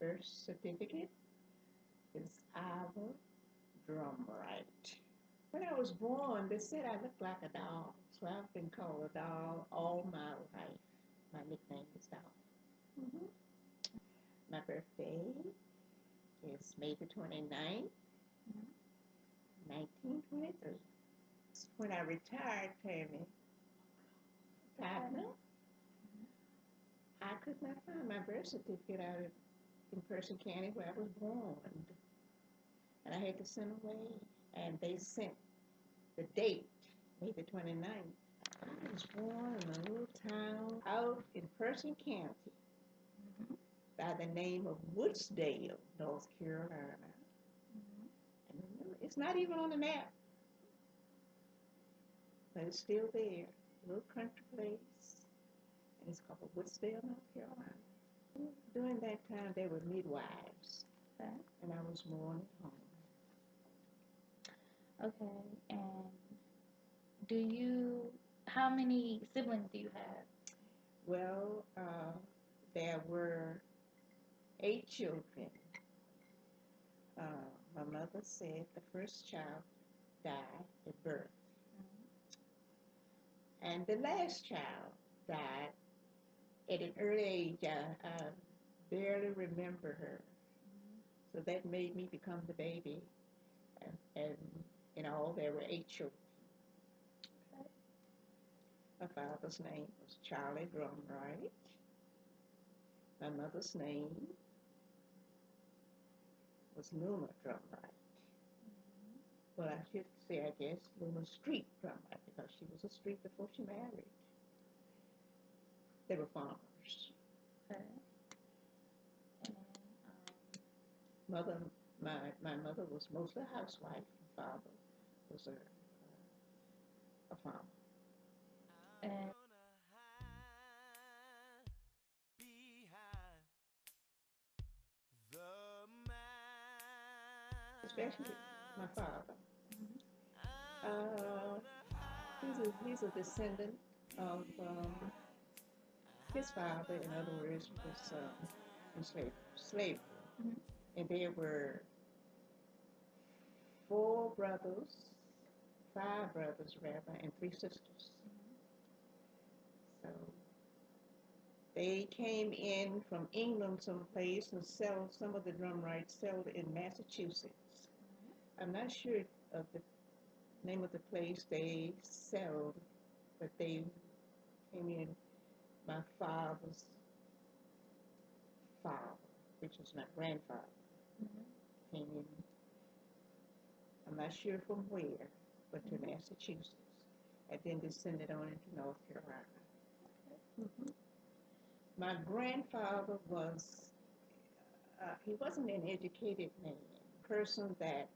birth certificate is Ava Drumright. When I was born, they said I looked like a doll, so I've been called a doll all my life. My nickname is Doll. Mhm. My birthday is May the 29th, 1923. When I retired, Tammy, Fatma, I could not find my birth certificate out in Person County where I was born. And I had to send away. And they sent the date, May the 29th. I was born in a little town out in Person County by the name of Woodsdale, North Carolina. And it's not even on the map, but it's still there. A little country place, and it's called Woodsdale, North Carolina. During that time, there were midwives, Okay. and I was born at home. Okay. And do you? How many siblings do you have? Well, there were 8 children. My mother said the first child died at birth, and the last child died at an early age. I barely remember her, so that made me become the baby. And in all, there were 8 children. My father's name was Charlie Drumright. My mother's name was Luma Drumright. Well, I should say, I guess, Luma Street Drumright, because she was a street before she married. They were farmers. Okay. And Mother, my mother was mostly a housewife. My father was a farmer. and Especially my father. Uh, he's a descendant of his father, in other words, was slavery. Mhm. And there were 4 brothers, 5 brothers rather, and 3 sisters. So they came in from England someplace and sell some of the drum rights sold in Massachusetts. I'm not sure of the name of the place they sold, but they came in. My father's father, which was my grandfather, came in. I'm not sure from where, but to Massachusetts, and then descended on into North Carolina. Mhm. My grandfather he wasn't an educated man, person that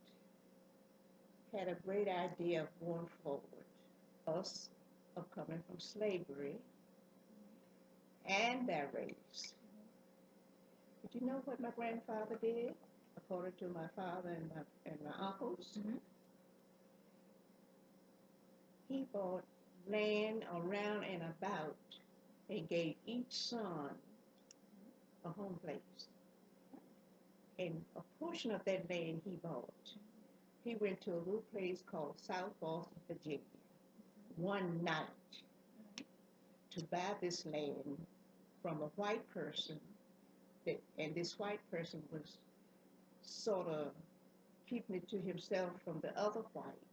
had a great idea of going forward, us of coming from slavery and their race. But you know what my grandfather did, according to my father and my uncles? He bought land around and about and gave each son a home place. And a portion of that land he bought, he went to a little place called South Boston, Virginia, one night to buy this land from a white person. And this white person was sort of keeping it to himself from the other white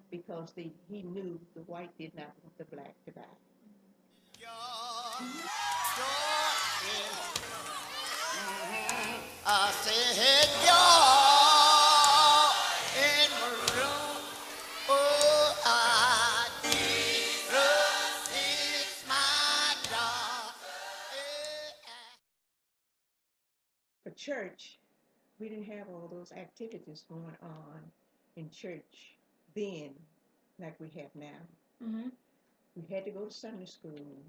because he knew the white did not want the black to buy. I said, y'all in maroon. Oh, I Jesus is my God. For church, we didn't have all those activities going on in church then like we have now. We had to go to Sunday school,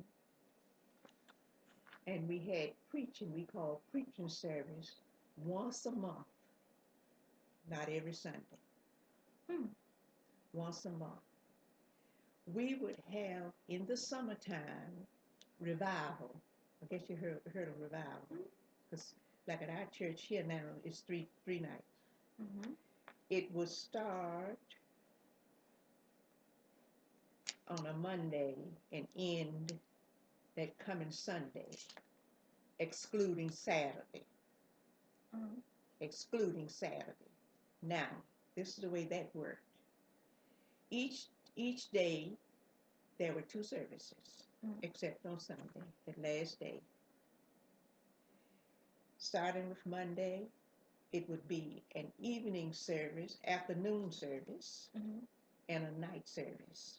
and we had preaching. We called preaching service once a month, not every Sunday. Once a month. We would have in the summertime revival. I guess you heard of revival, because like at our church here now, it's three nights. Mm-hmm. It would start on a Monday and end that coming Sunday, excluding Saturday. Mm-hmm. Excluding Saturday. Now, this is the way that worked. Each each day there were two services, Mm-hmm. except on Sunday, the last day. Starting with Monday, it would be an evening service, afternoon service, Mm-hmm. and a night service.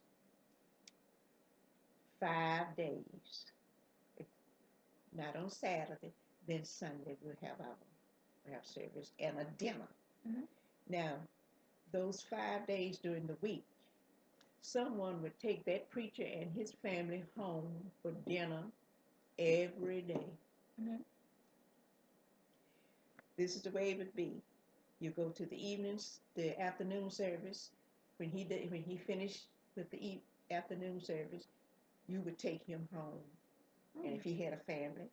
5 days. Not on Saturday, then Sunday we'll have service and a dinner. Mm-hmm. Now, those 5 days during the week, someone would take that preacher and his family home for dinner every day. Mm-hmm. This is the way it would be. You go to the evenings, the afternoon service. When he finished with the afternoon service, you would take him home. And if he had a family,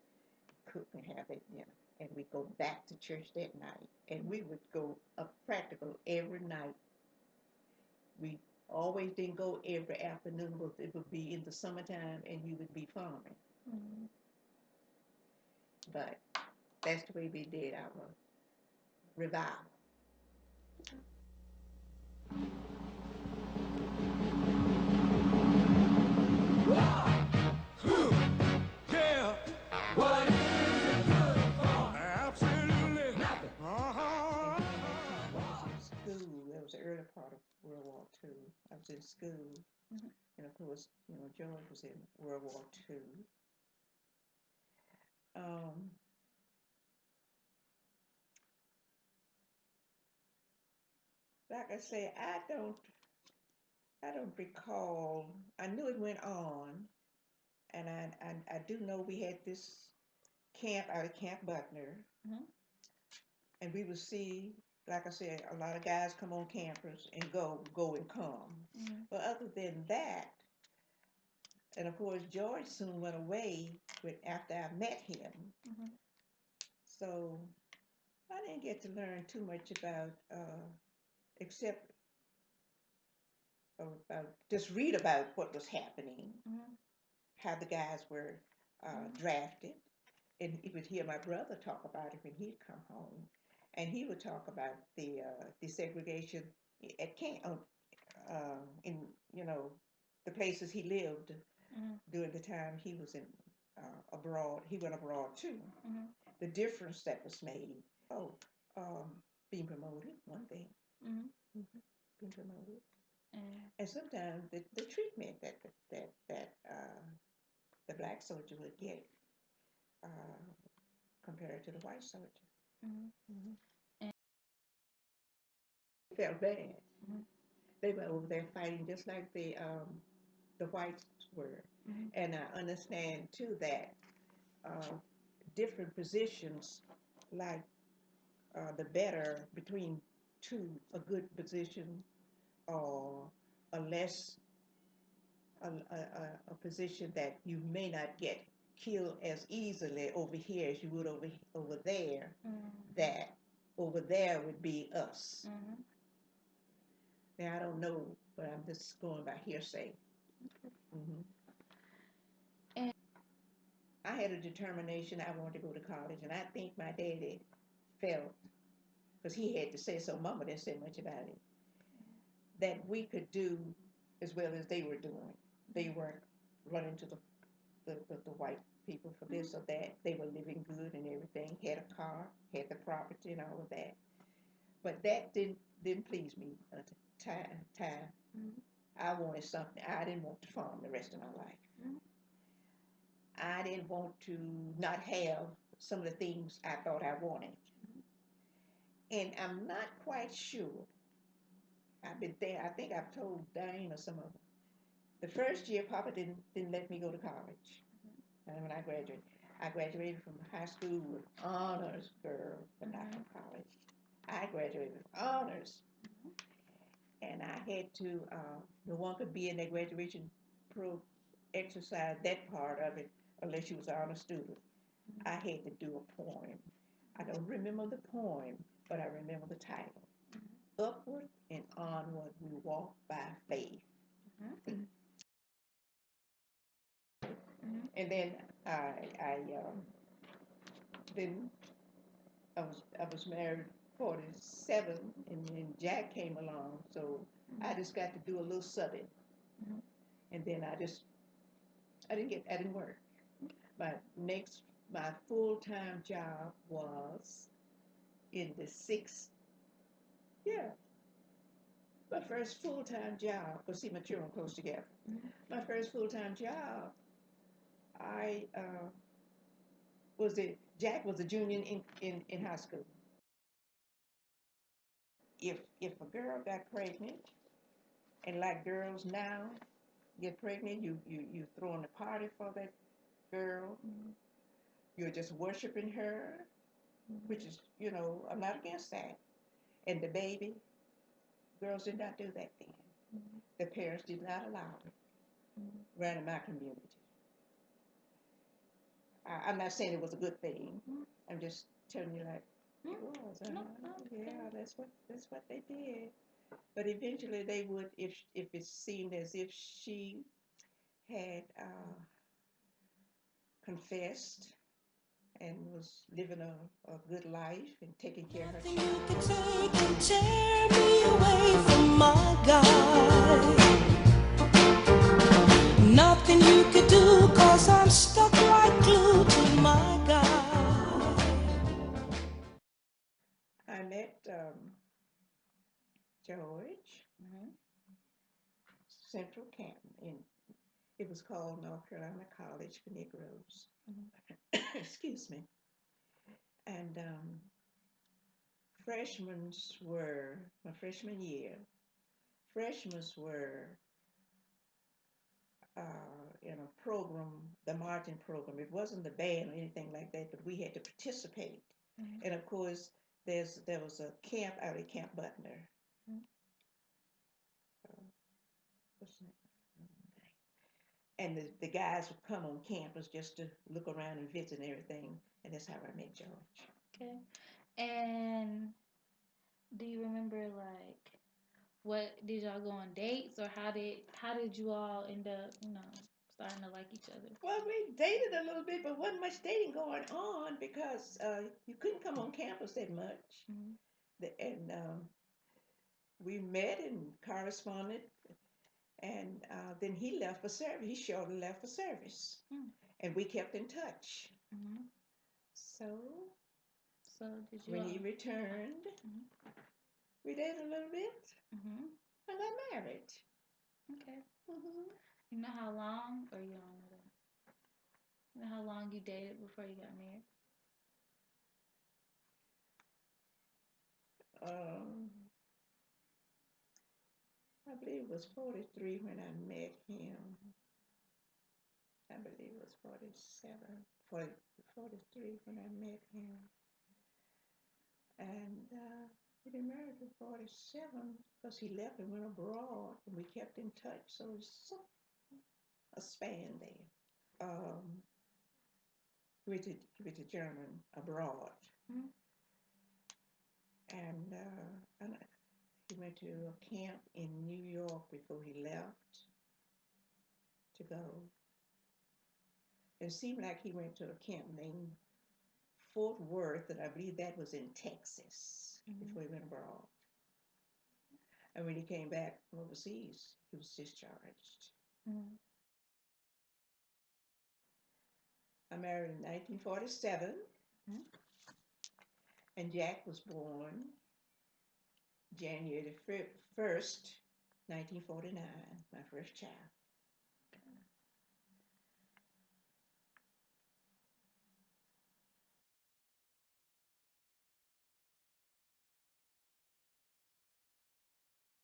cook and have that dinner. And we'd go back to church that night. And we would go up practical every night. We always didn't go every afternoon, but it would be in the summertime and you would be farming. Mm-hmm. But that's the way we did our revival. Yeah. What is it good for? Absolutely nothing. And Uh-huh. during that time, I was in school. That was the early part of World War II. I was in school. Mm-hmm. And of course, George was in World War II. Um, like I say, I don't recall. I knew it went on, and I do know we had this camp out of Camp Buckner, Mm-hmm. and we would see, like I said, a lot of guys come on campers and go and come. Mm-hmm. But other than that, and of course, George soon went away after I met him. Mm-hmm. So I didn't get to learn too much about, except about just read about what was happening, Mm-hmm. how the guys were drafted. And he would hear my brother talk about it when he'd come home. And he would talk about the desegregation at camp, in, the places he lived Mm-hmm. during the time he was in abroad. He went abroad too. Mm-hmm. The difference that was made. Oh, being promoted, one thing. Mm-hmm. Mm-hmm. Being promoted, And and sometimes the treatment that the black soldier would get uh, compared to the white soldier. mm-hmm. Mm-hmm. And Felt bad. mm-hmm. They were over there fighting just like the whites were, Mm-hmm. and I understand too that uh, different positions, like the better between a good position or a less a position that you may not get killed as easily over here as you would over there. Mm-hmm. That over there would be us. Mm-hmm. Now I don't know, but I'm just going by hearsay. Okay. Hmm. And I had a determination I wanted to go to college, and I think my daddy felt, because he had to say so, Mama didn't say much about it, that we could do as well as they were doing. They weren't running to the white people for this or that. They were living good and everything, had a car, had the property and all of that. But that didn't please me at the time. mm-hmm. I wanted something. I didn't want to farm the rest of my life. Mm-hmm. I didn't want to not have some of the things I thought I wanted. And I'm not quite sure. I've been there. I think I've told Diane or some of them. The first year, Papa didn't let me go to college. And when I graduated from high school with honors, girl, but not from college. I graduated with honors, and I had to. No one could be in that graduation pro exercise that part of it unless you was an honor student. I had to do a poem. I don't remember the poem, but I remember the title. Upward and onward we walk by faith. Mhm. Mhm. And then then I was married 47, and then Jack came along, so I just got to do a little subbing, Mhm. and then I didn't work. My my full time job was in the sixth. Yeah, my first full time job. Cause see, my children close together. Mhm. My first full time job, I was it. Jack was a junior in high school. If a girl got pregnant, and like girls now get pregnant, you throwing a party for that girl. Mhm. You're just worshiping her, Mhm. which is, I'm not against that. And the baby, girls did not do that then. Mhm. The parents did not allow it Mhm. right in my community. I'm not saying it was a good thing. Mhm. I'm just telling you like Mhm. it was. No, Yeah, okay. that's what they did. But eventually they would, if it seemed as if she had confessed and was living a good life and taking care of her Nothing you child. can take and tear me away from my God. Nothing you could do, cause I'm stuck like glue to my God. I met George Mhm. Central Canton in it was called North Carolina College for Negroes. Mhm. Excuse me. And freshmen were my freshman year. Freshmen were in a program, the marching program. It wasn't the band or anything like that, but we had to participate. Mhm. And of course, there was a camp out at Camp Butner. Mhm. Uh, what's the name? And the guys would come on campus just to look around and visit and everything. And that's how I met George. Okay. And do you remember like what did y'all go on dates or how did you all end up, starting to like each other? Well, we dated a little bit, but wasn't much dating going on because you couldn't come on campus that much. Mhm. And we met and corresponded, and then he left for service. He shortly left for service, Mm. and we kept in touch. Mhm. So So did you when he all? returned, Mhm. we dated a little bit Mhm. and got married. Okay. Hmm. You know how long, or you don't know that? You know how long you dated before you got married? Um, I believe it was 43 when I met him. I believe it was 47, 40, 43 when I met him. And we didn't marry till 47 because he left and went abroad and we kept in touch. So it's a span there. Um, he went to German abroad. Mhm. And he went to a camp in New York before he left to go. It seemed like he went to a camp named Fort Worth, and I believe that was in Texas Mhm. before he went abroad. And when he came back from overseas, he was discharged. Mhm. I married in 1947, Mhm. and Jack was born January the 1st, 1949, my first child.